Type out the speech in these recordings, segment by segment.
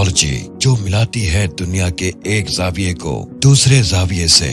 Technology जो मिलाती है दुनिया के एक जाविये को दूसरे जाविये से,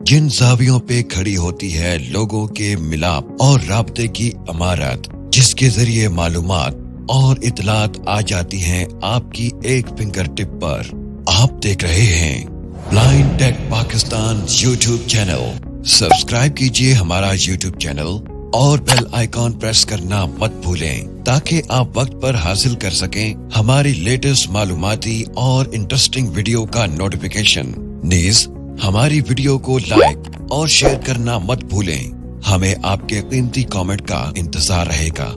जिन जावियों पे खड़ी होती है लोगों के मिलाप और राब्ते की इमारत, जिसके जरिए मालूमात और इतलात आ जाती हैं आपकी एक फिंगर टिप पर। आप देख रहे हैं blind tech Pakistan YouTube channel. Subscribe कीजिए हमारा यूट्यूब चैनल और बेल आइकॉन प्रेस करना मत भूलें ताकि आप वक्त पर हासिल कर सकें हमारी लेटेस्ट मालूमाती और इंटरेस्टिंग वीडियो का नोटिफिकेशन। नीज हमारी वीडियो को लाइक और शेयर करना मत भूलें। हमें आपके कीमती कमेंट का इंतजार रहेगा।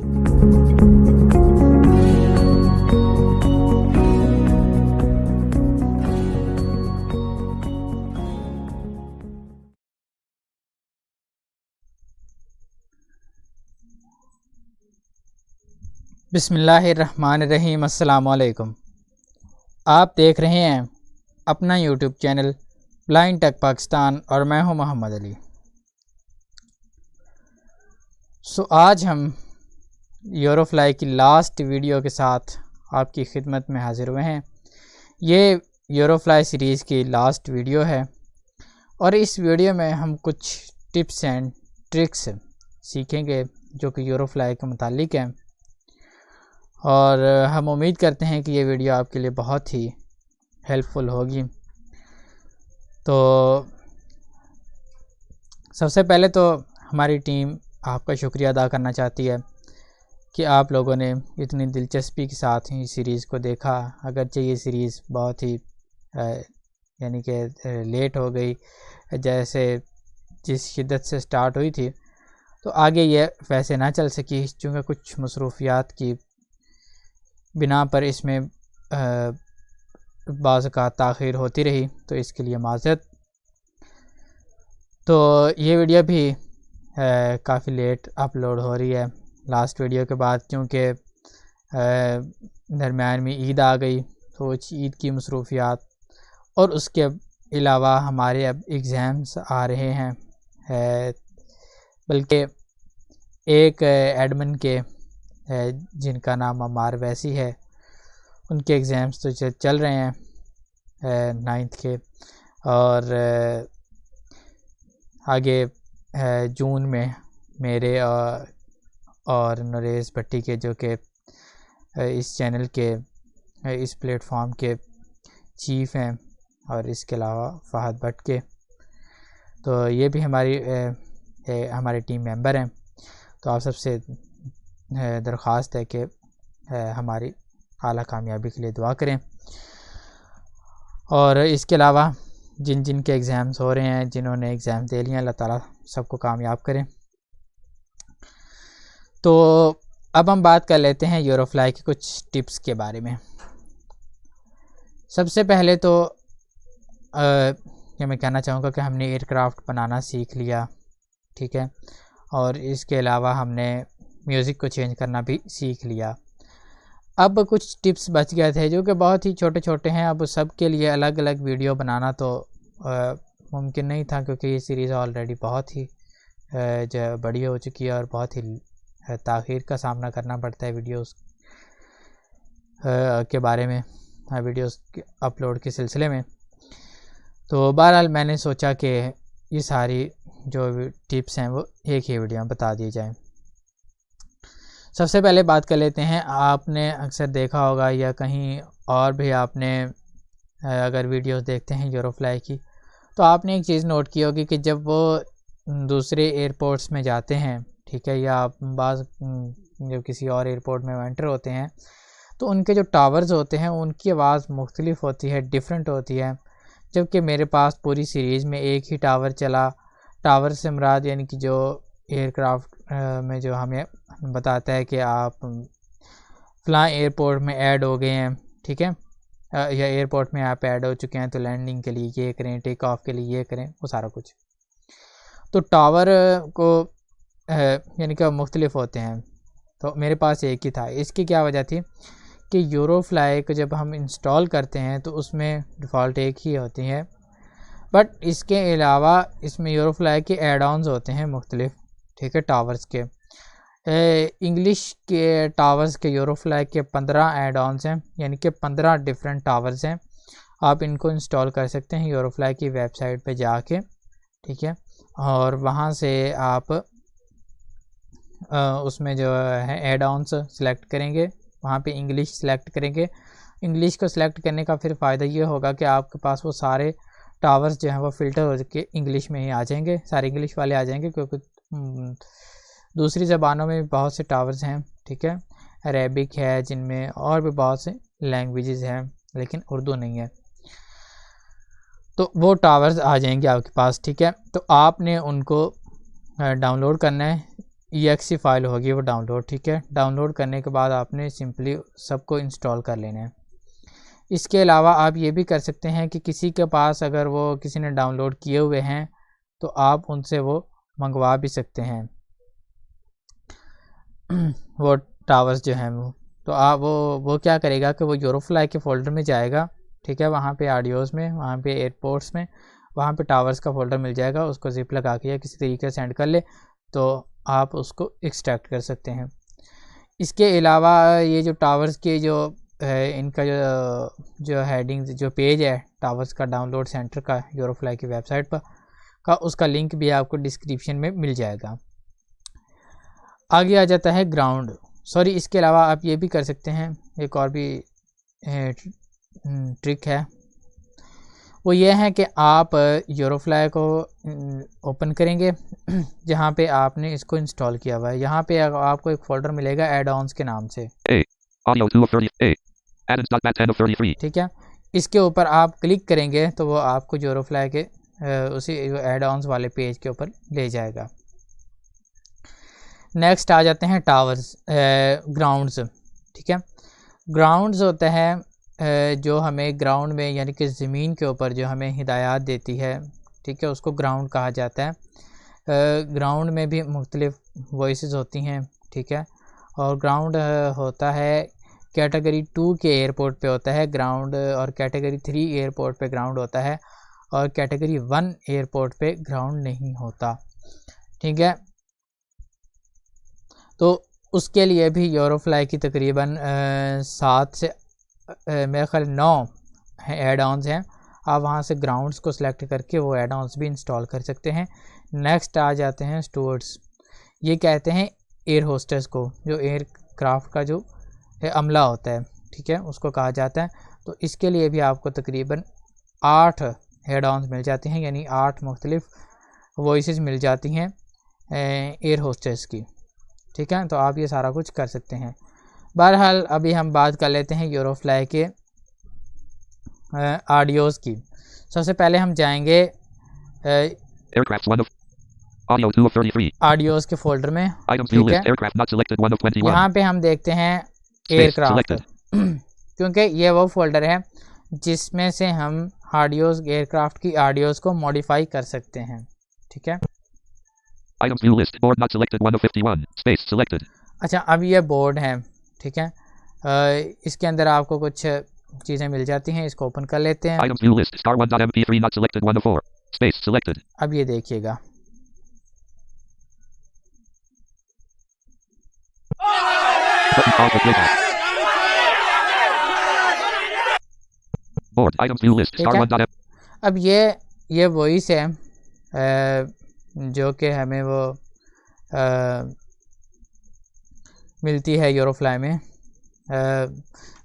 बिस्मिल्लाहिर्रहमानिर्रहीम। अस्सलाम वालेकुम। आप देख रहे हैं अपना YouTube channel blind tech Pakistan और मैं हूं मोहम्मद अली। आज हम यूरोफ्लाई की लास्ट वीडियो के साथ आपकी खिदमत में हाजिर हुए हैं। ये यूरोफ्लाई सीरीज़ की लास्ट वीडियो है और इस वीडियो में हम कुछ टिप्स एंड ट्रिक्स सीखेंगे जो कि यूरोफ्लाई के मुतालिक हैं और हम उम्मीद करते हैं कि ये वीडियो आपके लिए बहुत ही हेल्पफुल होगी। तो सबसे पहले तो हमारी टीम आपका शुक्रिया अदा करना चाहती है कि आप लोगों ने इतनी दिलचस्पी के साथ ही सीरीज़ को देखा। अगरचे ये सीरीज़ बहुत ही यानी कि लेट हो गई, जैसे जिस शिद्दत से स्टार्ट हुई थी, तो आगे ये वैसे ना चल सकी चूँकि कुछ मसरूफियात की बिना पर इसमें बाज़ का ताख़ीर होती रही, तो इसके लिए माज़रत। तो ये वीडियो भी काफ़ी लेट अपलोड हो रही है लास्ट वीडियो के बाद, क्योंकि दरम्यान में ईद आ गई, तो ईद की मसरूफियात और उसके अलावा हमारे अब एग्ज़ाम्स आ रहे हैं। बल्कि एक एडमिन के जिनका नाम अमार वैसी है, उनके एग्ज़ाम्स तो चल रहे हैं 9th के, और आगे जून में मेरे और नरेश भट्टी के, जो कि इस चैनल के इस प्लेटफॉर्म के चीफ हैं, और इसके अलावा फ़हद भट्ट के, तो ये भी हमारी टीम मेंबर हैं। तो आप सबसे दरख्वास्त है कि हमारी आला कामयाबी के लिए दुआ करें। और इसके अलावा जिन जिन के एग्ज़ाम्स हो रहे हैं, जिन्होंने एग्ज़ाम दे लिए, अल्लाह ताला सबको कामयाब करें। तो अब हम बात कर लेते हैं यूरोफ्लाई के कुछ टिप्स के बारे में। सबसे पहले तो ये मैं कहना चाहूँगा कि हमने एयरक्राफ्ट बनाना सीख लिया, ठीक है, और इसके अलावा हमने म्यूज़िक को चेंज करना भी सीख लिया। अब कुछ टिप्स बच गए थे जो कि बहुत ही छोटे छोटे हैं। अब सब के लिए अलग अलग वीडियो बनाना तो मुमकिन नहीं था, क्योंकि ये सीरीज़ ऑलरेडी बहुत ही जो बड़ी हो चुकी है और बहुत ही ताख़ीर का सामना करना पड़ता है वीडियोस के बारे में, वीडियोस अपलोड के सिलसिले में। तो बहरहाल मैंने सोचा कि ये सारी जो टिप्स हैं वो एक ही वीडियो में बता दी जाए। सबसे पहले बात कर लेते हैं, आपने अक्सर देखा होगा या कहीं और भी आपने अगर वीडियोस देखते हैं यूरोफ्लाई की, तो आपने एक चीज़ नोट की होगी कि जब वो दूसरे एयरपोर्ट्स में जाते हैं, ठीक है, या बाज़ जब किसी और एयरपोर्ट में एंटर होते हैं, तो उनके जो टावर्स होते हैं उनकी आवाज़ मुख्तलिफ होती है, डिफरेंट होती है। जबकि मेरे पास पूरी सीरीज़ में एक ही टावर चला। टावर से मुराद यानी कि जो एयरक्राफ्ट में जो हमें बताता है कि आप फ़लाँ एयरपोर्ट में ऐड हो गए हैं, ठीक है, या एयरपोर्ट में आप ऐड हो चुके हैं, तो लैंडिंग के लिए ये करें, टेक ऑफ के लिए ये करें, वो सारा कुछ। तो टावर को यानी कि मुख्तलिफ होते हैं, तो मेरे पास एक ही था। इसकी क्या वजह थी कि यूरोफ्लाई को जब हम इंस्टॉल करते हैं तो उसमें डिफ़ॉल्ट एक ही होती है, बट इसके अलावा इसमें यूरोफ्लाई के एड ऑन्स होते हैं मुख्तलिफ, ठीक है, टावर्स के। इंग्लिश के टावर्स के यूरोफ्लाई के 15 एड ऑन्स हैं, यानी कि 15 डिफरेंट टावर्स हैं। आप इनको इंस्टॉल कर सकते हैं यूरोफ्लाई की वेबसाइट पे जाके, ठीक है। और वहाँ से आप उसमें जो है एड ऑन्स सेलेक्ट करेंगे, वहाँ पे इंग्लिश सेलेक्ट करेंगे। इंग्लिश को सिलेक्ट करने का फिर फ़ायदा ये होगा कि आपके पास वो सारे टावर्स जो हैं वो फ़िल्टर हो के इंग्लिश में ही आ जाएंगे, सारे इंग्लिश वाले आ जाएंगे, क्योंकि दूसरी ज़बानों में भी बहुत से टावर्स हैं, ठीक है। अरेबिक है, जिनमें और भी बहुत से लैंग्वेजेस हैं, लेकिन उर्दू नहीं है। तो वो टावर्स आ जाएंगे आपके पास, ठीक है। तो आपने उनको डाउनलोड करना है, EXE फाइल होगी वो डाउनलोड, ठीक है। डाउनलोड करने के बाद आपने सिंपली सबको इंस्टॉल कर लेना है। इसके अलावा आप ये भी कर सकते हैं कि किसी के पास अगर वो किसी ने डाउनलोड किए हुए हैं तो आप उनसे वो मंगवा भी सकते हैं वो टावर्स जो हैं वो। तो आप वो क्या करेगा कि वो यूरोफ्लाई के फ़ोल्डर में जाएगा, ठीक है। वहाँ पे ऑडियोज़ में, वहाँ पे एयरपोर्ट्स में, वहाँ पे टावर्स का फ़ोल्डर मिल जाएगा, उसको ज़िप लगा के या किसी तरीके से सेंड कर ले तो आप उसको एक्सट्रैक्ट कर सकते हैं। इसके अलावा ये जो टावर्स के जो इनका जो हेडिंग जो पेज है टावर्स का डाउनलोड सेंटर का यूरोफ्लाई की वेबसाइट पर का, उसका लिंक भी आपको डिस्क्रिप्शन में मिल जाएगा। आगे आ जाता है ग्राउंड। सॉरी, इसके अलावा आप ये भी कर सकते हैं, एक और भी ट्रिक है, वो ये है कि आप यूरोफ्लाई को ओपन करेंगे जहाँ पे आपने इसको इंस्टॉल किया हुआ है। यहाँ पे आपको एक फ़ोल्डर मिलेगा एड ऑन्स के नाम से, ठीक है। इसके ऊपर आप क्लिक करेंगे तो वो आपको यूरोफ्लाई के उसी एड ऑन्स वाले पेज के ऊपर ले जाएगा। नेक्स्ट आ जाते हैं टावर्स, ग्राउंड्स, ठीक है। ग्राउंड्स होता है जो हमें ग्राउंड में यानी कि ज़मीन के ऊपर जो हमें हिदायत देती है, ठीक है, उसको ग्राउंड कहा जाता है। ग्राउंड में भी मुख्तलिफ वॉइसेस होती हैं, ठीक है। और ग्राउंड होता है कैटेगरी 2 के एयरपोर्ट पे होता है ग्राउंड, और कैटेगरी 3 एयरपोर्ट पे ग्राउंड होता है, और कैटेगरी 1 एयरपोर्ट पे ग्राउंड नहीं होता, ठीक है। तो उसके लिए भी यूरोफ्लाई की तकरीबन 7 से मेरे ख्याल 9 एड ऑन्स हैं। आप वहाँ से ग्राउंड्स को सिलेक्ट करके वो एड ऑन्स भी इंस्टॉल कर सकते हैं। नेक्स्ट आ जाते हैं स्टूवर्ड्स। ये कहते हैं एयर होस्टेस को, जो एयरक्राफ्ट का जो अमला होता है, ठीक है, उसको कहा जाता है। तो इसके लिए भी आपको तकरीबन 8 हेड ऑन्स मिल जाते हैं, यानी 8 मुख्तलिफ वॉइसेस मिल जाती हैं एयर होस्टेस की, ठीक है। तो आप ये सारा कुछ कर सकते हैं। बहरहाल अभी हम बात कर लेते हैं यूरोफ्लाई के ऑडियोज़ की। सबसे पहले हम जाएंगे ऑडियोज़ के फोल्डर में, ठीक है। यहाँ पे हम देखते हैं एयरक्राफ्ट क्योंकि ये वो फोल्डर है जिसमें से हम ऑडियोज़ एयरक्राफ्ट की ऑडियोज़ को मॉडिफाई कर सकते हैं, ठीक है। Items view list. Board not selected 1 of 51. Space selected. अच्छा, अब ये बोर्ड है, ठीक है। इसके अंदर आपको कुछ चीज़ें मिल जाती हैं, इसको ओपन कर लेते हैं। Items view list. Star 1.mp3 not selected 1 of 4. Space selected. अब ये देखिएगा, Board. Items view list. Star 1.m. अब ये वॉइस है जो कि हमें वो मिलती है यूरोफ्लाई में।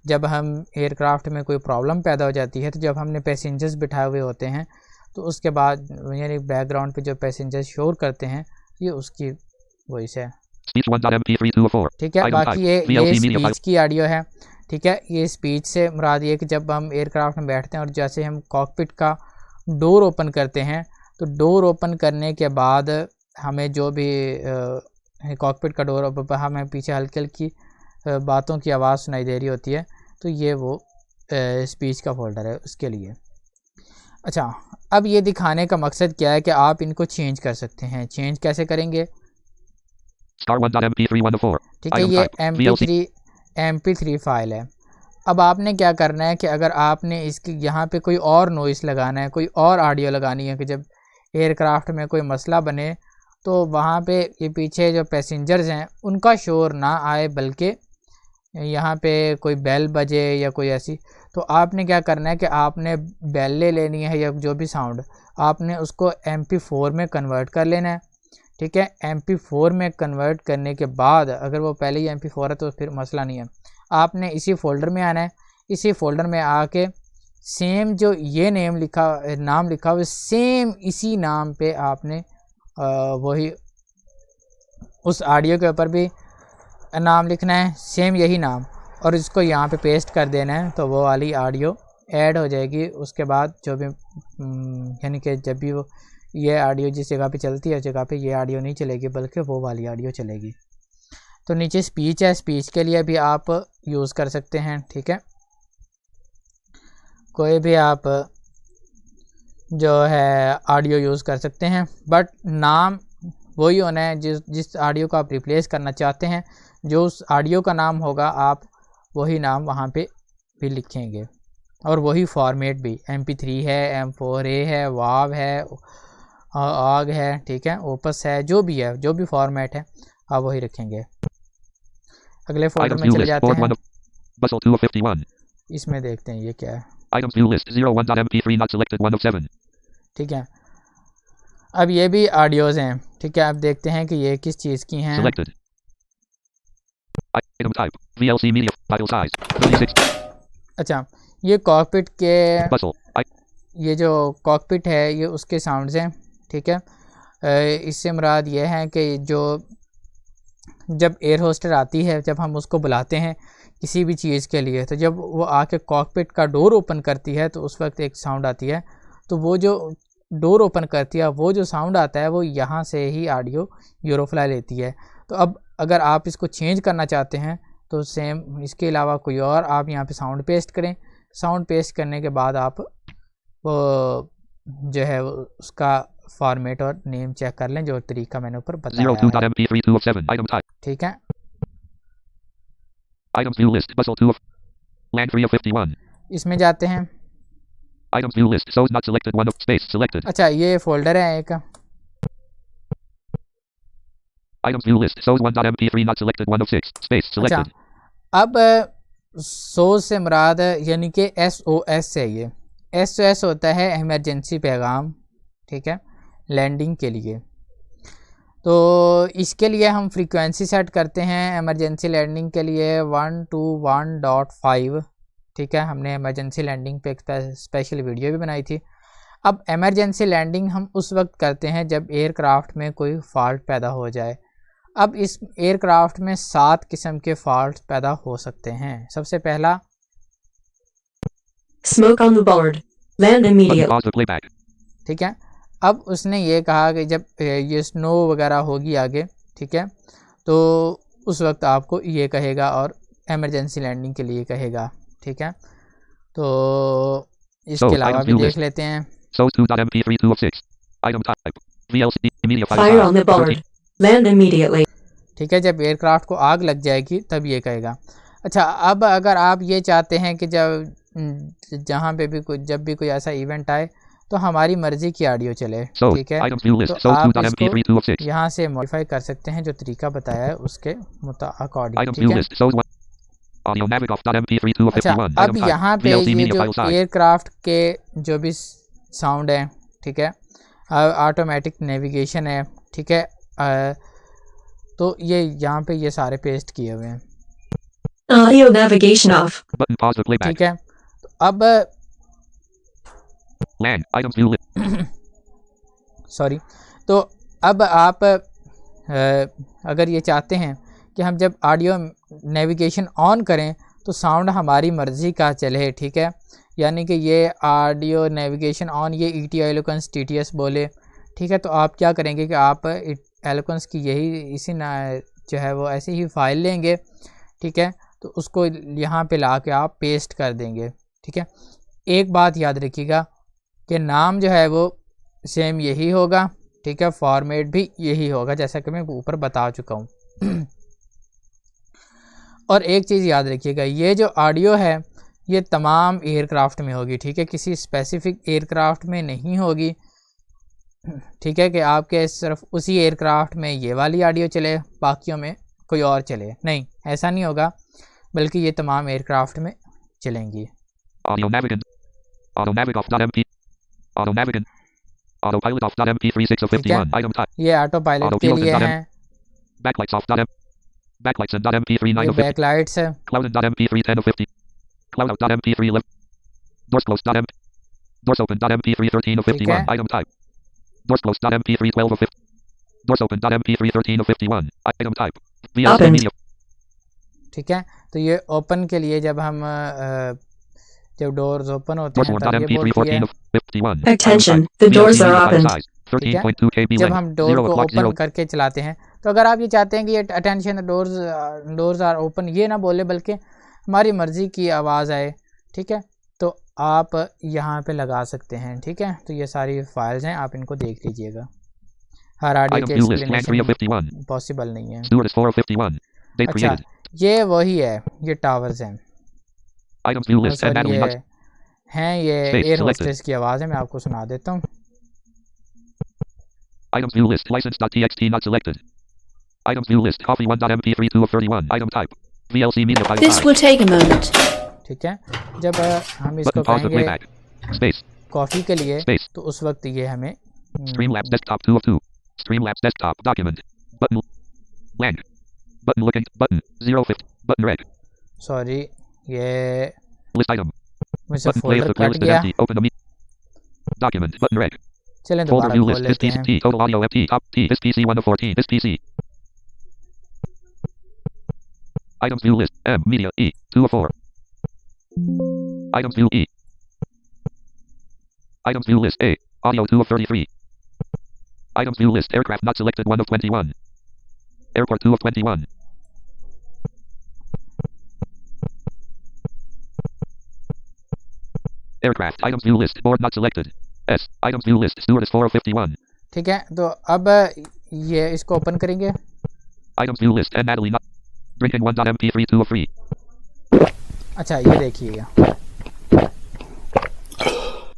जब हम एयरक्राफ्ट में कोई प्रॉब्लम पैदा हो जाती है, तो जब हमने पैसेंजर्स बिठाए हुए होते हैं तो उसके बाद यानी बैकग्राउंड पे जो पैसेंजर्स शोर करते हैं, ये उसकी वॉइस है, ठीक है। बाकी ये स्पीच की ऑडियो है, ठीक है। ये स्पीच से मुराद ये कि जब हम एयरक्राफ्ट में बैठते हैं और जैसे हम कॉकपिट का डोर ओपन करते हैं, तो डोर ओपन करने के बाद हमें जो भी कॉकपिट का डोर हमें पीछे हल्की हल्की बातों की आवाज़ सुनाई दे रही होती है, तो ये वो स्पीच का फोल्डर है उसके लिए। अच्छा, अब ये दिखाने का मकसद क्या है कि आप इनको चेंज कर सकते हैं। चेंज कैसे करेंगे? ठीक है, ये MP3 फाइल है। अब आपने क्या करना है कि अगर आपने इसकी यहाँ पे कोई और नॉइस लगाना है, कोई और ऑडियो लगानी है कि जब एयरक्राफ्ट में कोई मसला बने तो वहाँ पे ये पीछे जो पैसेंजर्स हैं उनका शोर ना आए, बल्कि यहाँ पे कोई बेल बजे या कोई ऐसी, तो आपने क्या करना है कि आपने बेल ले लेनी है या जो भी साउंड, आपने उसको MP4 में कन्वर्ट कर लेना है। ठीक है, MP4 में कन्वर्ट करने के बाद, अगर वो पहले ही MP4 है तो फिर मसला नहीं है, आपने इसी फोल्डर में आना है। इसी फोल्डर में आके सेम जो ये नाम लिखा हुआ सेम इसी नाम पे आपने वही उस ऑडियो के ऊपर भी नाम लिखना है, सेम यही नाम, और इसको यहाँ पे पेस्ट कर देना है, तो वो वाली ऑडियो ऐड हो जाएगी। उसके बाद जो भी यानी कि जब भी वो ये ऑडियो जिस जगह पे चलती है उस जगह पे ये ऑडियो नहीं चलेगी, बल्कि वो वाली ऑडियो चलेगी। तो नीचे स्पीच है, स्पीच के लिए भी आप यूज़ कर सकते हैं। ठीक है, कोई भी आप जो है ऑडियो यूज़ कर सकते हैं, बट नाम वही होना है जिस ऑडियो को आप रिप्लेस करना चाहते हैं, जो उस ऑडियो का नाम होगा आप वही नाम वहाँ पे भी लिखेंगे, और वही फॉर्मेट भी MP3 है, M4A है, वाव है, आग है, ठीक है, ओपस है, जो भी है, जो भी फॉर्मेट है आप वही रखेंगे। अगले फोल्डर में चले जाते हैं, इसमें देखते हैं ये क्या है। Items view list 01.mp3 not selected 1 of 7. ठीक है, अब ये भी ऑडियोज़ हैं। ठीक है, अब देखते हैं कि ये किस चीज़ की हैं। Selected. Item type VLC media file size 36. अच्छा, ये कॉकपिट के Bustle. ये जो कॉकपिट है ये उसके साउंड्स हैं। ठीक है, इससे मुराद ये है कि जो जब एयर होस्टर आती है, जब हम उसको बुलाते हैं किसी भी चीज़ के लिए, तो जब वो आके कॉकपिट का डोर ओपन करती है तो उस वक्त एक साउंड आती है, तो वो जो डोर ओपन करती है वो जो साउंड आता है वो यहाँ से ही ऑडियो यूरोफ्लाई लेती है। तो अब अगर आप इसको चेंज करना चाहते हैं तो सेम इसके अलावा कोई और आप यहाँ पे साउंड पेस्ट करें। साउंड पेस्ट करने के बाद आप वो जो है उसका फॉर्मेट और नेम चेक कर लें, जो तरीका मैंने ऊपर बताया है। 02.mp3 2 of 7. Item type. ठीक है, Items view list Bustle 2 of LAN 3 of 51. इसमें जाते हैं। Items view list shows not selected 1 of space selected. अच्छा, ये फोल्डर है एक। Items view list shows 1.mp3 not selected 1 of 6 space selected. अच्छा, अब सोर्स से मुराद यानी कि SOS है। ये SOS होता है इमरजेंसी पैगाम। ठीक है, लैंडिंग के लिए। तो इसके लिए हम फ्रीक्वेंसी सेट करते हैं इमरजेंसी लैंडिंग के लिए 121.5। ठीक है, हमने इमरजेंसी लैंडिंग पे एक स्पेशल वीडियो भी बनाई थी। अब इमरजेंसी लैंडिंग हम उस वक्त करते हैं जब एयरक्राफ्ट में कोई फॉल्ट पैदा हो जाए। अब इस एयरक्राफ्ट में 7 किस्म के फॉल्ट पैदा हो सकते हैं। सबसे पहला, Smoke on the board. Land Button immediately. pause the playback. ठीक है, अब उसने ये कहा कि जब ये स्नो वगैरह होगी आगे, ठीक है, तो उस वक्त आपको ये कहेगा और इमरजेंसी लैंडिंग के लिए कहेगा। ठीक है, तो इसके अलावा भी देख लेते हैं। Shows 2.mp3 2 of 6. Item type VLC media file Fire size on the 13. board. Land immediately. ठीक है, जब एयरक्राफ्ट को आग लग जाएगी तब ये कहेगा। अच्छा, अब अगर आप ये चाहते हैं कि जहाँ पे भी जब भी कोई ऐसा इवेंट आए तो हमारी मर्जी की ऑडियो चले, ठीक है, तो आप इसको यहाँ से मॉडिफाई कर सकते हैं जो तरीका बताया है उसके अकॉर्डिंग। ठीक है, अच्छा, अब यहाँ पे ये जो एयरक्राफ्ट के जो भी साउंड है, ठीक है, ऑटोमेटिक नेविगेशन है, ठीक है, तो ये यहाँ पे ये सारे पेस्ट किए हुए हैं। Audio navigation off. ठीक है, तो अब सॉरी, तो अब आप अगर ये चाहते हैं कि हम जब ऑडियो नेविगेशन ऑन करें तो साउंड हमारी मर्ज़ी का चले, ठीक है, यानी कि ये ऑडियो नेविगेशन ऑन ये ET एलोक्वेंस TTS बोले, ठीक है, तो आप क्या करेंगे कि आप एलोक्वेंस की इसी जो है वो ऐसे ही फाइल लेंगे, ठीक है, तो उसको यहाँ पे ला के आप पेस्ट कर देंगे। ठीक है, एक बात याद रखिएगा कि नाम जो है वो सेम यही होगा, ठीक है, फॉर्मेट भी यही होगा जैसा कि मैं ऊपर बता चुका हूँ। और एक चीज़ याद रखिएगा, ये जो ऑडियो है ये तमाम एयरक्राफ्ट में होगी, ठीक है, किसी स्पेसिफिक एयरक्राफ्ट में नहीं होगी। ठीक है, कि आपके सिर्फ उसी एयरक्राफ्ट में ये वाली ऑडियो चले, बाकियों में कोई और चले, नहीं, ऐसा नहीं होगा, बल्कि ये तमाम एयरक्राफ्ट में चलेंगी। Audio navigant. Auto navig off dot MP. Auto navigant. Autopilot off dot MP3 6 of ठीक है, 51. Item type. ये ऑटो पायलट के Autopilot लिए and हैं, Backlights off dot M. Backlights and dot MP3 9 ये of 50. बैकलाइट्स है, Cloud and dot MP3 10 of 50. Cloud out dot MP3 11. Doors closed dot MP. Doors open dot MP3 13 of ठीक 51. है, Item type. Doors closed dot MP3 12 of 50. Doors open dot MP3 13 of 51. Item type. VLC Opened. media. ठीक है। तो ये open के लिए जब हम जब डोर्स ओपन होते Doors हैं warned तब dot ये MP3 बोलती है, 14 of 51. Attention, Item type. the doors VLC are media file opened. size. 13.2 KB जब length. हम डोर 0 को o'clock ओपन 0. करके चलाते हैं, तो अगर आप ये चाहते हैं कि ये अटेंशन डोर्स आर ओपन ये ना बोले, बल्कि हमारी मर्ज़ी की आवाज़ आए, ठीक है, तो आप यहाँ पे लगा सकते हैं। ठीक है, तो ये सारी फाइल्स हैं, आप इनको देख लीजिएगा। हर ऑडियो Item की view list. Plan 3 of explanation 51. Possible नहीं है। Stewardess 4 of 51. Date अच्छा, created. ये वही है, ये टावर्स हैं, Items view list. And sorry Natalie ये Nuts. हैं, ये Space एयर selected. होस्टेस की आवाज़ है, मैं आपको सुना देता हूँ। Items view list. License.txt not selected. Items view list. Coffee 1.mp3 2 of 31. Item type. VLC media file This size. will take a moment. ठीक है, जब हम इसको Button pause the कहेंगे playback. Space. कॉफ़ी के लिए, Space. तो उस वक्त ये हमें Streamlabs desktop 2 of 2. Streamlabs desktop document. Button. Blank. Button looking. Button. 050. Button red. Sorry ये List item. मुझसे Button play if folder the playlist cut is गया। empty. Open the document. Button red. चलें Folder दोबारा view खोल list. This लेते PC हैं। T. Total audio FT. Top T. This PC 1 of 14. This PC. Items view list. M. Media. E. 2 of 4. Items view E. Items view list A. Audio 2 of 33. Items view list. Aircraft not selected 1 of 21. Airport 2 of 21. Aircraft. Items view list. Board not selected. S. Items view list. Stewardess 4 of 51. ठीक है, तो अब ये इसको open करेंगे। Items view list. And Natalie not. Drinking 1.mp3 2 of 3. अच्छा, ये देखिएगा,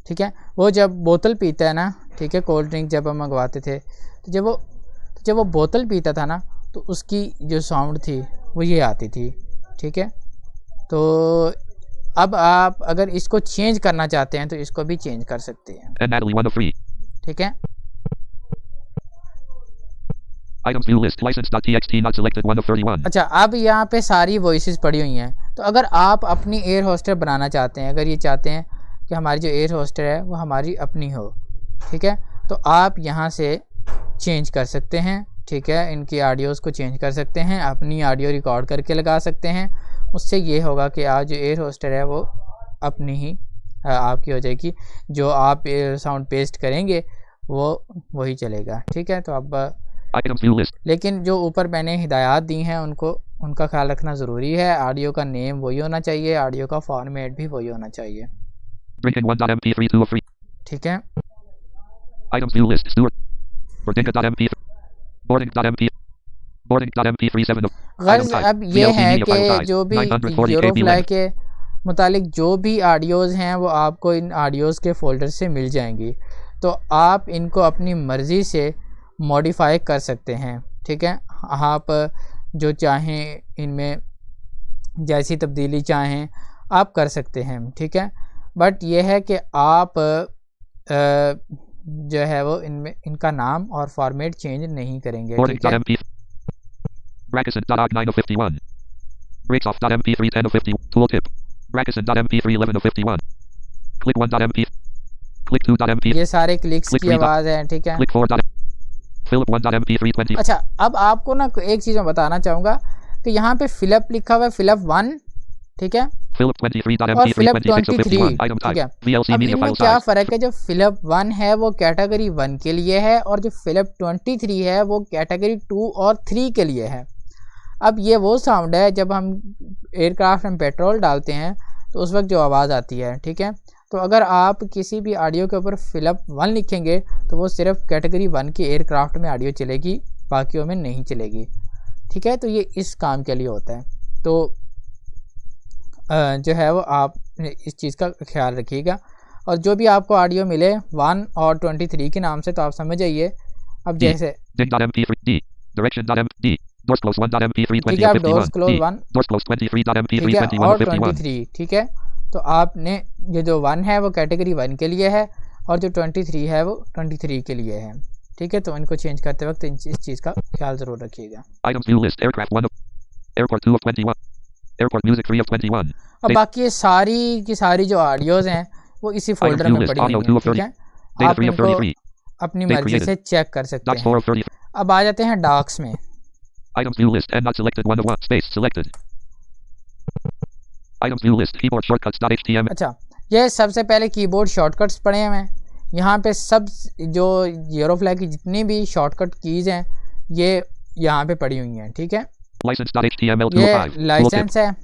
ठीक है, वो जब बोतल पीता है ना, ठीक है, कोल्ड ड्रिंक जब हम मंगवाते थे, तो जब वो बोतल पीता था ना, तो उसकी जो साउंड थी वो ये आती थी। ठीक है, तो अब आप अगर इसको चेंज करना चाहते हैं तो इसको भी चेंज कर सकते हैं। And Natalie 1 of 3. ठीक है, Items view list. License.txt not selected 1 of 31. अच्छा, अब यहाँ पे सारी वॉइसेस पड़ी हुई हैं, तो अगर आप अपनी एयर होस्टर बनाना चाहते हैं, अगर ये चाहते हैं कि हमारी जो एयर होस्टर है वो हमारी अपनी हो, ठीक है, तो आप यहाँ से चेंज कर सकते हैं। ठीक है, इनकी ऑडियोज़ को चेंज कर सकते हैं, अपनी ऑडियो रिकॉर्ड करके लगा सकते हैं। उससे ये होगा कि आज जो एयर होस्टर है वो अपनी ही आपकी हो जाएगी, जो आप साउंड पेस्ट करेंगे वो वही चलेगा। ठीक है, तो अब Items view list. लेकिन जो ऊपर मैंने हिदायत दी हैं उनका ख्याल रखना ज़रूरी है। ऑडियो का नेम वही होना चाहिए, ऑडियो का फॉर्मेट भी वही होना चाहिए। Drinking 1.mp3 2 of 3. ठीक है, Items view list. Steward. Boarding.mp. Boarding.mp. Boarding.mp3 7 of. गर्ज type. अब ये VLC है media file कि size. जो भी 940 यूरोफ्लाई KB के मुतालिक जो भी ऑडियोज़ हैं वो आपको इन ऑडियोज़ के फ़ोल्डर से मिल जाएंगी, तो आप इनको अपनी मर्ज़ी से मॉडिफाई कर सकते हैं। ठीक है, आप जो चाहें इनमें जैसी तब्दीली चाहें आप कर सकते हैं। ठीक है, बट ये है कि आप जो है वो इनका नाम और फॉर्मेट चेंज नहीं करेंगे। ठीक है, Boarding.mp. Brackison.og 9 of 51. Breaks off.mp3 10 of 50. Tooltip. Brackison.mp3 11 of 51. Click 1.mp. Click 2.mp. ये सारे क्लिक्स Click की 3. आवाज़ है। ठीक है, Click 4. Philip 1.mp3 20. अच्छा, अब आपको ना एक चीज़ मैं बताना चाहूँगा कि यहाँ पे फिलिप लिखा हुआ है, फिलिप 1, ठीक है, Philip और 23.mp3 फिलिप 26 of 23, 51. Item ठीक है। type. VLC अब media इनमें file क्या size. फ़र्क है, जो फिलिप 1 है वो कैटेगरी 1 के लिए है और जो फिलिप 23 है वो कैटेगरी 2 और 3 के लिए है। अब ये वो साउंड है जब हम एयरक्राफ्ट में पेट्रोल डालते हैं तो उस वक्त जो आवाज़ आती है। ठीक है, तो अगर आप किसी भी ऑडियो के ऊपर फिलिप 1 लिखेंगे तो वो सिर्फ कैटेगरी 1 के एयरक्राफ्ट में ऑडियो चलेगी, बाकियों में नहीं चलेगी। ठीक है, तो ये इस काम के लिए होता है। तो जो है वो आप इस चीज़ का ख्याल रखिएगा। और जो भी आपको ऑडियो मिले 1 और 23 के नाम से, तो आप समझ जाइए। अब जैसे Ding.mp3 direction.md doors close 1.mp3 ठीक है, आप doors 2051 close 1 doors close 23.mp3 ठीक है 21 और 51 23 ठीक है। तो आपने ये जो 1 है वो कैटेगरी 1 के लिए है और जो 23 है वो 23 के लिए है। ठीक है, तो इनको चेंज करते वक्त इस चीज़ का ख्याल ज़रूर रखिएगा। items view list aircraft 1 of airport 2 of 21 airport music 3 of 21 अब बाकी ये सारी की सारी जो ऑडियोज़ हैं वो इसी फोल्डर में पड़ी हुई हैं। ठीक है, data आप 3 of इनको 33 अपनी Date मर्जी created. से चेक कर सकते docs 4 हैं। of 30 अब आ जाते हैं डॉक्स में। items view list and not selected 1 of 1 space selected items view list keyboard shortcuts.html अच्छा, ये सबसे पहले कीबोर्ड शॉर्टकट्स पड़े हुए हैं। यहाँ पे सब जो यूरोफ्लाई की जितनी भी शॉर्टकट कीज़ हैं ये यहाँ पे पड़ी हुई हैं। ठीक है, license.html ये 205 लाइसेंस है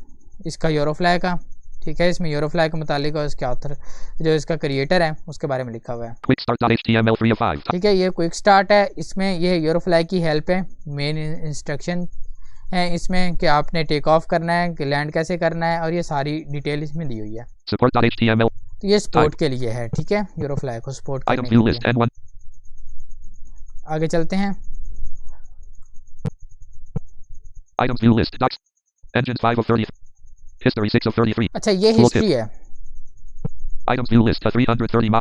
इसका यूरोफ्लाई का। ठीक है, इसमें यूरोफ्लाई के मुतालिक और इसके ऑथर जो इसका क्रिएटर है उसके बारे में लिखा हुआ है। quickstart.html 3 of 5 ठीक है, ये क्विक स्टार्ट है, इसमें ये यूरोफ्लाई की हेल्प है, मेन इंस्ट्रक्शन है इसमें कि आपने टेक ऑफ करना है, कि लैंड कैसे करना है, और ये सारी डिटेल इसमें दी हुई है। support.html तो ये सपोर्ट के लिए है। ठीक है, यूरोफ्लाई को सपोर्ट करने items के view लिए। list and 1 आगे चलते हैं। items view list docs engines 5 of 30 history 6 of 33 अच्छा, ये Tooltip. हिस्ट्री है, items view list 330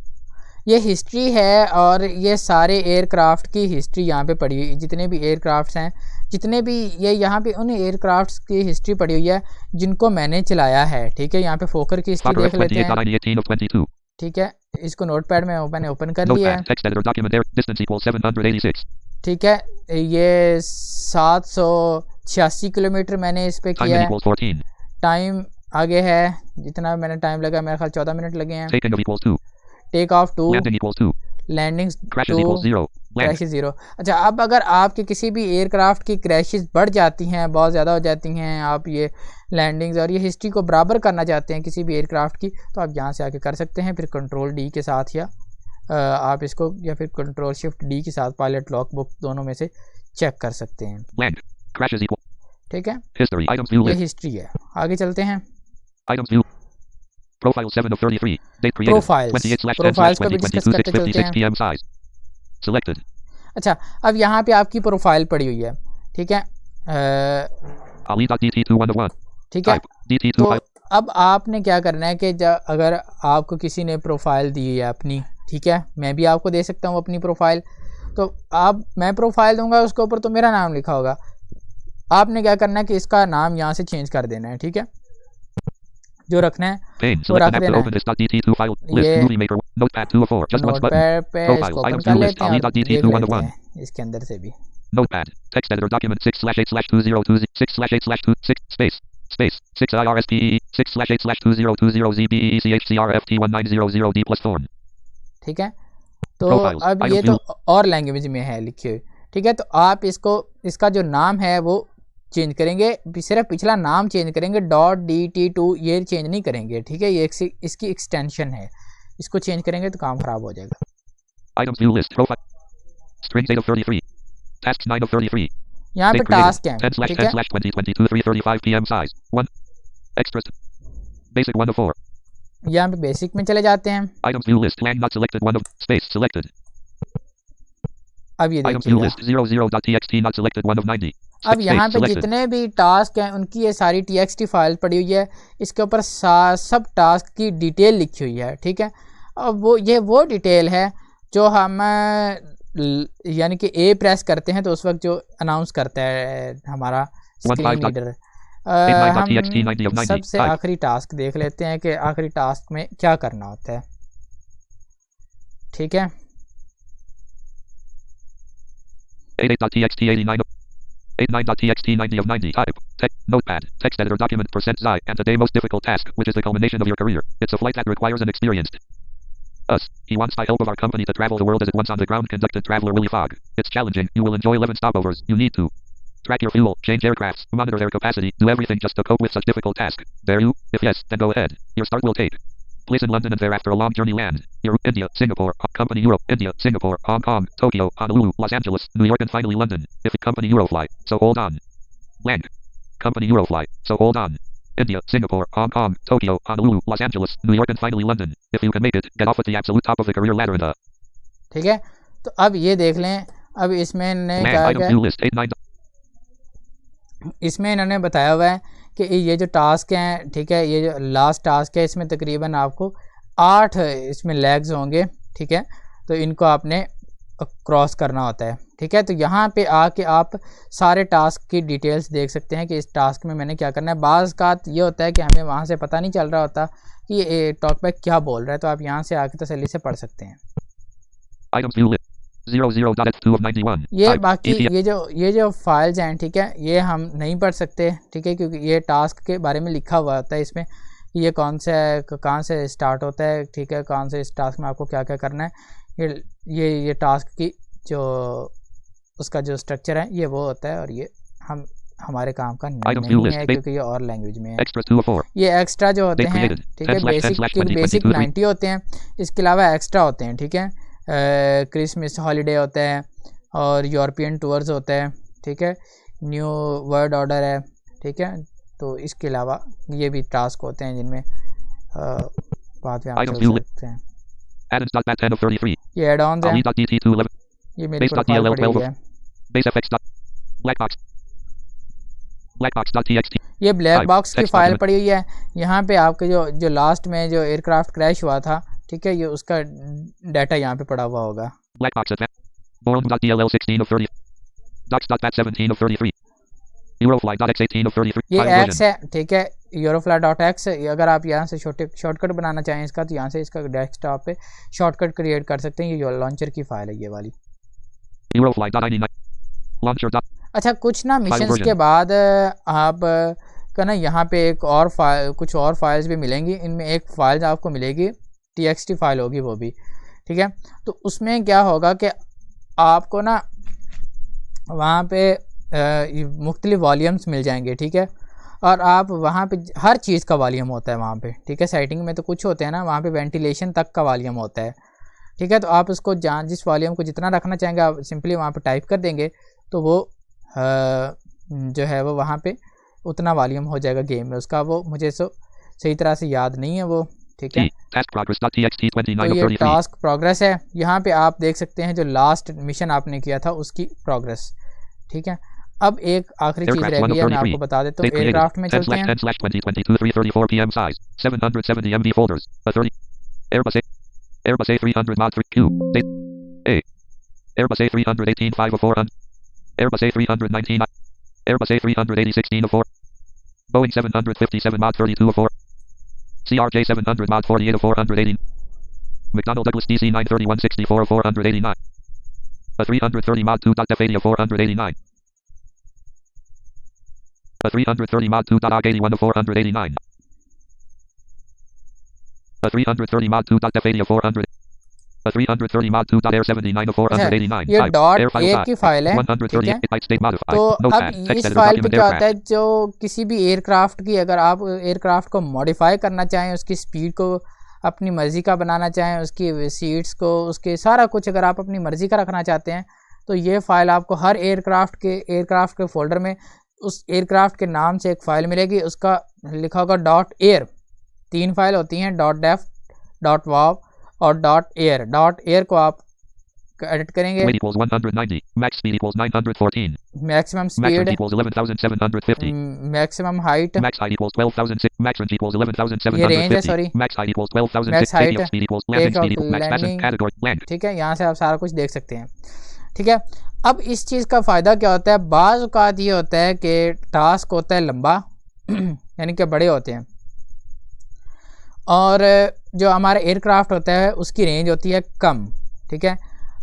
ये हिस्ट्री है और ये सारे एयरक्राफ्ट की हिस्ट्री यहाँ पे पड़ी हुई, जितने भी एयरक्राफ्ट्स हैं, जितने भी ये यहाँ पे उन एयरक्राफ्ट्स की हिस्ट्री पड़ी हुई है जिनको मैंने चलाया है। ठीक है, यहाँ पे फोकर की हिस्ट्री Fokker देख लेते हैं। F28.18 of 22 ठीक है, इसको नोटपैड में मैंने ओपन कर लिया है। notepad text editor document air distance equals 786 ठीक है, ये 786 किलोमीटर मैंने इस पे time किया in है। equals 14 टाइम आगे है, जितना मैंने टाइम लगा मेरे ख्याल 14 मिनट लगे हैं। taking of equals 2 take off 2, landing equals 2 landing crashes 2, equals 0 land crashes 0। अच्छा, अब अगर आपके किसी भी एयरक्राफ्ट की क्रैशेस बढ़ जाती हैं, बहुत ज़्यादा हो जाती हैं, आप ये लैंडिंग्स और ये हिस्ट्री को बराबर करना चाहते हैं किसी भी एयरक्राफ्ट की, तो आप यहाँ से आके कर सकते हैं। फिर कंट्रोल डी के साथ या आप इसको या फिर कंट्रोल शिफ्ट डी के साथ पायलट लॉग बुक दोनों में से चेक कर सकते हैं। land crashes equal ठीक है, history items view ये list हिस्ट्री है। आगे चलते हैं। items view profile 7 of 33 date created Profiles. 28/10/2022 को भी डिस्कस करते चलते 6:56 हैं। p.m. size selected अच्छा, अब यहाँ पे आपकी प्रोफाइल पड़ी हुई है। ठीक है, Ali.dt21 ठीक है, type dt2 तो file अब आपने क्या करना है कि अगर आपको किसी ने प्रोफाइल दी है अपनी, ठीक है, मैं भी आपको दे सकता हूँ अपनी प्रोफाइल, तो आप मैं प्रोफाइल दूंगा उसके ऊपर तो मेरा नाम लिखा होगा। आपने क्या करना है कि इसका नाम यहाँ से चेंज कर देना है। ठीक है, जो रखना है pane वो select रख an app to देना open है। this .dt2 file list ये movie maker notepad 2 of 4 just one button notepad पे Profiles, इसको ओपन items कर view list, लेते हैं और Ali.dt देख 2 लेते 1 हैं इसके अंदर से भी। notepad text editor document 6/8/2020 6/8/2 space 6 IRSPE 6/8/2020 ZBEECHCRFT1900 D plus form ठीक है, तो Profiles, अब items ये तो और लैंग्वेज में है लिखे हुए। ठीक है, तो आप इसको इसका जो नाम है वो चेंज करेंगे, सिर्फ पिछला नाम चेंज करेंगे, .dt2 ये चेंज नहीं करेंगे। ठीक है, ये इसकी एक्सटेंशन है, इसको चेंज करेंगे तो काम खराब हो जाएगा। items view list profile strings 8 of 33 tasks 9 of 33 यहाँ पे date created टास्क है। 10/10/2022 ठीक है, 3:35 p.m. size 1 extras basic 1 of 4 यहाँ पे बेसिक में चले जाते हैं। items view list lang not selected 1 of space selected अब ये items view देखिएगा, list 00.txt not selected 1 of 90 अब यहाँ पे selected जितने भी टास्क हैं उनकी ये सारी txt फाइल पड़ी हुई है, इसके ऊपर सब टास्क की डिटेल लिखी हुई है। ठीक है, अब वो डिटेल है जो हम यानी कि ए प्रेस करते हैं तो उस वक्त जो अनाउंस करता है हमारा स्क्रीन रीडर। हम सबसे आखिरी टास्क देख लेते हैं कि आखिरी टास्क में क्या करना होता है। ठीक है, 88.txt 89.txt 90 of 90 type notepad text editor document %xi and today most difficult task which is the culmination of your career. It's a flight that requires an experienced us. He wants by help of our company to travel the world as it once on the ground conducted traveler Willie Fogg. It's challenging. You will enjoy 11 stopovers. You need to track your fuel, change aircrafts, monitor their capacity, do everything just to cope with such difficult task. Dare you? If yes, then go ahead. Your start will take place in London and thereafter a long journey land. Europe, India, Singapore, company Europe, India, Singapore, Hong Kong, Tokyo, Honolulu, Los Angeles, New York and finally London. If company Eurofly, so hold on. Land. Company Eurofly, so hold on. India, Singapore, Hong Kong, Tokyo, Honolulu, Los Angeles, New York and finally London. If you can make it, get off at the absolute top of the career ladder in the ठीक है, तो अब ये देख लें, अब इसमें इन्होंने land क्या items क्या new list 8 9 इसमें इन्होंने बताया हुआ है कि ये जो टास्क हैं, ठीक है, ये जो लास्ट टास्क है इसमें तकरीबन आपको 8 इसमें लेग्स होंगे, ठीक है, तो इनको आपने क्रॉस करना होता है, ठीक है। तो यहाँ पे आके आप सारे टास्क की डिटेल्स देख सकते हैं कि इस टास्क में मैंने क्या करना है। बाज़ का ये होता है कि हमें वहाँ से पता नहीं चल रहा होता कि ये टॉकबैक क्या बोल रहा है, तो आप यहाँ से आके तसल्ली से पढ़ सकते हैं। items view list 00.2 of 91. ये Type, बाकी EPF, ये जो फाइल्स हैं, ठीक है, ये हम नहीं पढ़ सकते, ठीक है, क्योंकि ये टास्क के बारे में लिखा हुआ होता है इसमें कि ये कौन सा है, कहाँ से स्टार्ट होता है, ठीक है, कौन से इस टास्क में आपको क्या क्या करना है। ये टास्क की जो उसका जो स्ट्रक्चर है ये वो होता है, और ये हमारे काम का नहीं है क्योंकि ये और लैंग्वेज में है। extra 2 of 4. ये एक्स्ट्रा जो होते हैं, ठीक है, बेसिक 90 होते हैं, इसके अलावा एक्स्ट्रा होते हैं, ठीक है। क्रिसमस हॉलीडे होता है और यूरोपियन टूर्स होता है, ठीक है, न्यू वर्ल्ड ऑर्डर है, ठीक है। तो इसके अलावा ये भी टास्क होते हैं जिनमें बाद में आप चल सकते हैं। Add-ins.bat 10 of 33. ये एड ऑन्स हैं, Ali.dt211. ये मेरी प्रोफाइल Base.dll पड़ी हुई 12 है। of basefx. Blackbox. Blackbox.txt. ये ब्लैक बॉक्स की text फाइल document. पड़ी हुई है। यहाँ पे आपके जो लास्ट में जो एयरक्राफ्ट क्रैश हुआ था, ठीक है, ये उसका डाटा यहाँ पे पड़ा हुआ होगा। Blackbox advanced. Born.dll 16 of 30. Docs.bat 17 of 33. Eurofly.x 18 of 33. ये File एक्स version. है, ठीक है, Eurofly.x। अगर आप यहाँ से शॉर्टकट बनाना चाहें इसका, तो यहाँ से इसका डेस्कटॉप पे शॉर्टकट क्रिएट कर सकते हैं। ये लॉन्चर की फाइल है ये वाली। Eurofly.id9. Launcher. अच्छा, कुछ ना मिशंस version. के बाद आप का ना यहाँ पे एक और फाइल, कुछ और फाइल्स भी मिलेंगी। इनमें एक फाइल आपको मिलेगी txt फाइल होगी वो भी, ठीक है। तो उसमें क्या होगा कि आपको ना वहाँ पे मुख्तलिफ वॉल्यूम्स मिल जाएंगे, ठीक है, और आप वहाँ पे हर चीज़ का वॉल्यूम होता है वहाँ पे, ठीक है। सेटिंग में तो कुछ होते हैं ना, वहाँ पे वेंटिलेशन तक का वॉल्यूम होता है, ठीक है। तो आप उसको जिस वॉल्यूम को जितना रखना चाहेंगे आप सिंपली वहाँ पे टाइप कर देंगे, तो वो जो है वो वहाँ पे उतना वॉल्यूम हो जाएगा गेम में उसका। वो मुझे सही तरह से याद नहीं है वो, ठीक है। तो ये टास्क प्रोग्रेस है, यहाँ पे आप देख सकते हैं जो लास्ट मिशन आपने किया था उसकी प्रोग्रेस, ठीक है। अब एक आखिरी चीज़ रह गई है, मैं आपको बता देता हूँ। एयरक्राफ्ट में चलते हैं। 10/20/2022 p.m. size 770 MB folders. A 30 Airbus A300 Mod 3Q. Date A. Airbus A318 5 of 400. Airbus A319. Airbus A380 16 of 4. Boeing 757 Mod 32 of 4. CRJ 700 Mod 48 of 480. McDonnell Douglas DC 931 64 of 489. A 330 Mod 2.F80 of 489. A 330 Mod 2.AG81 of 489. A 330 Mod 2.F80 of 400. A 330 Mod 2.Air79 of 489. ये Type, dot Air file ए size, की file है, ठीक 138 है। bytes state modified. तो अब Notepad, text इस editor file पे document क्या होता है, aircraft. जो किसी भी एयरक्राफ्ट की अगर आप एयरक्राफ्ट को मॉडिफाई करना चाहें, उसकी स्पीड को अपनी मर्ज़ी का बनाना चाहें, उसकी सीट्स को, उसके सारा कुछ अगर आप अपनी मर्ज़ी का रखना चाहते हैं, तो ये फ़ाइल आपको हर एयरक्राफ्ट के फोल्डर में उस एयरक्राफ्ट के नाम से एक फ़ाइल मिलेगी। उसका लिखा होगा .air। 3 फाइल होती हैं, .def, .wav और .air। .air को आप एडिट करेंगे। Weight equals 190. Max speed equals 914. Maximum Max speed, range equals 11,750. Maximum height, Max height equals 12,006. Max range equals ये रेंज है, 11,750. Sorry, Max height equals 12,006. Max height, Takeoff speed equals landing take speed off equals max passing landing, category land. ठीक है। यहाँ से आप सारा कुछ देख सकते हैं, ठीक है। अब इस चीज़ का फ़ायदा क्या होता है, बाज़ औक़ात ये होता है कि टास्क होता है लंबा यानी कि बड़े होते हैं, और जो हमारा एयरक्राफ्ट होता है उसकी रेंज होती है कम, ठीक है।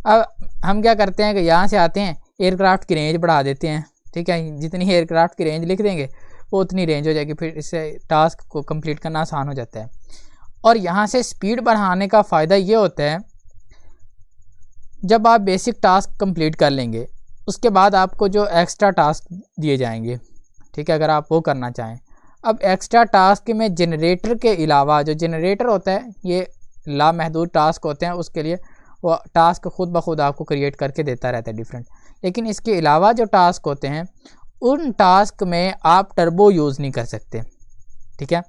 अब हम क्या करते हैं कि यहाँ से आते हैं, एयरक्राफ्ट की रेंज बढ़ा देते हैं, ठीक है। जितनी एयरक्राफ्ट की रेंज लिख देंगे वो उतनी रेंज हो जाएगी, फिर इससे टास्क को कंप्लीट करना आसान हो जाता है। और यहाँ से स्पीड बढ़ाने का फ़ायदा ये होता है, जब आप बेसिक टास्क कंप्लीट कर लेंगे उसके बाद आपको जो एक्स्ट्रा टास्क दिए जाएंगे, ठीक है, अगर आप वो करना चाहें। अब एक्स्ट्रा टास्क में जनरेटर के अलावा, जो जनरेटर होता है ये लामहदूद टास्क होते हैं, उसके लिए वो टास्क खुद ब खुद आपको क्रिएट करके देता रहता है डिफरेंट। लेकिन इसके अलावा जो टास्क होते हैं उन टास्क में आप टर्बो यूज़ नहीं कर सकते, ठीक है।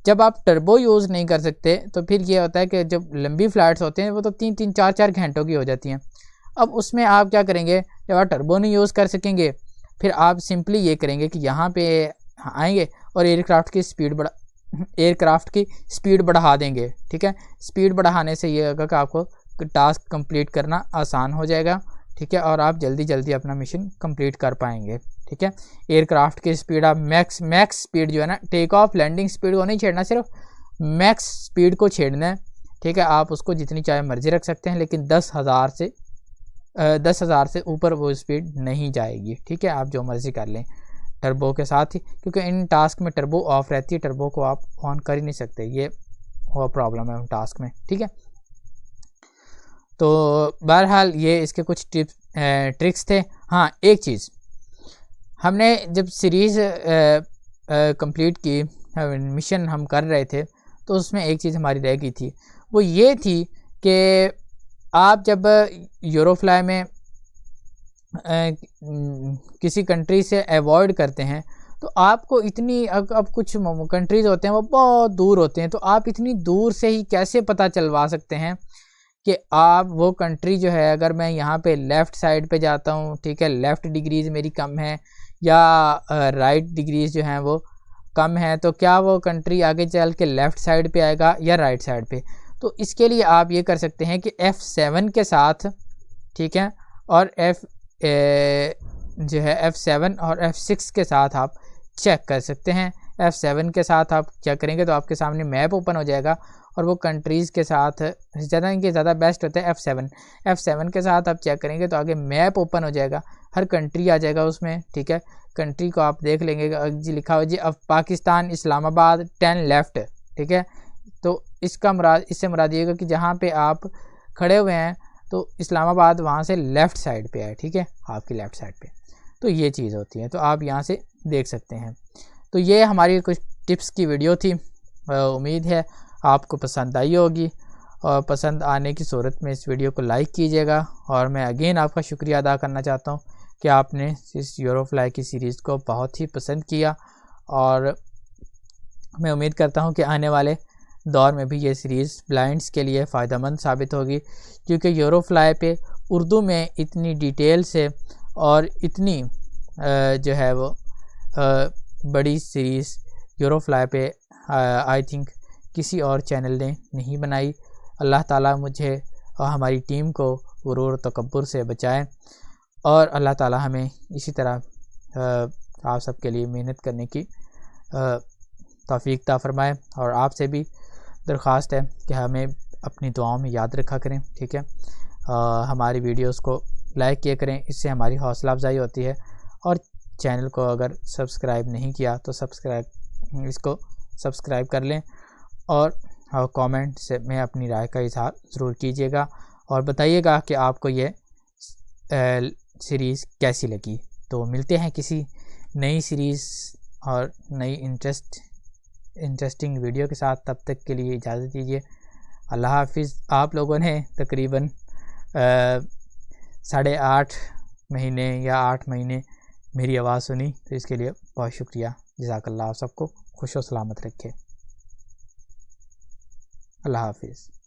जब आप टर्बो यूज़ नहीं कर सकते तो फिर ये होता है कि जब लंबी फ़्लाइट्स होते हैं वो तो 3-3 4-4 घंटों की हो जाती हैं। अब उसमें आप क्या करेंगे, जब आप टर्बो नहीं यूज़ कर सकेंगे फिर आप सिंपली ये करेंगे कि यहाँ पे आएंगे और एयरक्राफ्ट की स्पीड बढ़ा देंगे, ठीक है। स्पीड बढ़ाने से ये होगा कि आपको टास्क कंप्लीट करना आसान हो जाएगा, ठीक है, और आप जल्दी जल्दी अपना मिशन कंप्लीट कर पाएंगे, ठीक है। एयरक्राफ्ट की स्पीड आप मैक्स स्पीड जो है ना, टेक ऑफ लैंडिंग स्पीड को नहीं छेड़ना, सिर्फ मैक्स स्पीड को छेड़ना है, ठीक है। आप उसको जितनी चाहे मर्जी रख सकते हैं, लेकिन 10,000 से ऊपर वो स्पीड नहीं जाएगी, ठीक है। आप जो मर्जी कर लें टर्बो के साथ ही, क्योंकि इन टास्क में टर्बो ऑफ रहती है, टर्बो को आप ऑन कर ही नहीं सकते, ये वो प्रॉब्लम है उन टास्क में, ठीक है। तो बहरहाल ये इसके कुछ टिप्स ट्रिक्स थे। हाँ, एक चीज़ हमने जब सीरीज़ कंप्लीट की, मिशन हम कर रहे थे, तो उसमें एक चीज़ हमारी रह गई थी, वो ये थी कि आप जब यूरोफ्लाई में किसी कंट्री से अवॉइड करते हैं तो आपको इतनी अब कुछ कंट्रीज़ होते हैं वो बहुत दूर होते हैं, तो आप इतनी दूर से ही कैसे पता चलवा सकते हैं कि आप वो कंट्री जो है, अगर मैं यहाँ पे लेफ़्ट साइड पे जाता हूँ, ठीक है, लेफ़्ट डिग्रीज़ मेरी कम है या राइट डिग्रीज़ जो हैं वो कम है, तो क्या वो कंट्री आगे चल के लेफ़्ट साइड पे आएगा या राइट साइड पे। तो इसके लिए आप ये कर सकते हैं कि F7 के साथ, ठीक है, और F7 और F6 के साथ आप चेक कर सकते हैं। F7 के साथ आप चेक करेंगे तो आपके सामने मैप ओपन हो जाएगा और वो कंट्रीज़ के साथ ज़्यादा बेस्ट होता है F7 के साथ आप चेक करेंगे तो आगे मैप ओपन हो जाएगा, हर कंट्री आ जाएगा उसमें, ठीक है। कंट्री को आप देख लेंगे जी, लिखा हो जी अब पाकिस्तान इस्लामाबाद 10 लेफ़्ट, ठीक है। तो इससे मुराद ये कि जहाँ पे आप खड़े हुए हैं तो इस्लामाबाद वहाँ से लेफ़्ट साइड पे है, ठीक है, आपकी लेफ़्ट साइड पे। तो ये चीज़ होती है, तो आप यहाँ से देख सकते हैं। तो ये हमारी कुछ टिप्स की वीडियो थी, उम्मीद है आपको पसंद आई होगी, और पसंद आने की सूरत में इस वीडियो को लाइक कीजिएगा। और मैं अगेन आपका शुक्रिया अदा करना चाहता हूँ कि आपने इस यूरोफ्लाई की सीरीज़ को बहुत ही पसंद किया, और मैं उम्मीद करता हूँ कि आने वाले दौर में भी ये सीरीज़ ब्लाइंड्स के लिए फ़ायदेमंद साबित होगी, क्योंकि यूरोफ्लाई पे उर्दू में इतनी डिटेल से और इतनी जो है वो बड़ी सीरीज़ यूरोफ्लाई पे आई थिंक किसी और चैनल ने नहीं बनाई। अल्लाह ताला मुझे और हमारी टीम को गुरूर तकब्बुर से बचाए, और अल्लाह ताला हमें इसी तरह आप सबके लिए मेहनत करने की तौफीक अता फरमाए। और आपसे भी दरख्वास्त है कि हमें अपनी दुआओं में याद रखा करें, ठीक है। हमारी वीडियोस को लाइक किया करें, इससे हमारी हौसला अफजाई होती है। और चैनल को अगर सब्सक्राइब नहीं किया तो इसको सब्सक्राइब कर लें, और कमेंट से में अपनी राय का इजहार ज़रूर कीजिएगा और बताइएगा कि आपको ये सीरीज़ कैसी लगी। तो मिलते हैं किसी नई सीरीज़ और नई इंटरेस्टिंग वीडियो के साथ, तब तक के लिए इजाज़त दीजिए। अल्लाह हाफिज़। आप लोगों ने तकरीबन 8.5 महीने या 8 महीने मेरी आवाज़ सुनी, तो इसके लिए बहुत शुक्रिया। जज़ाकल्लाह। आप सबको खुश और सलामत रखे। अल्लाह हाफिज़।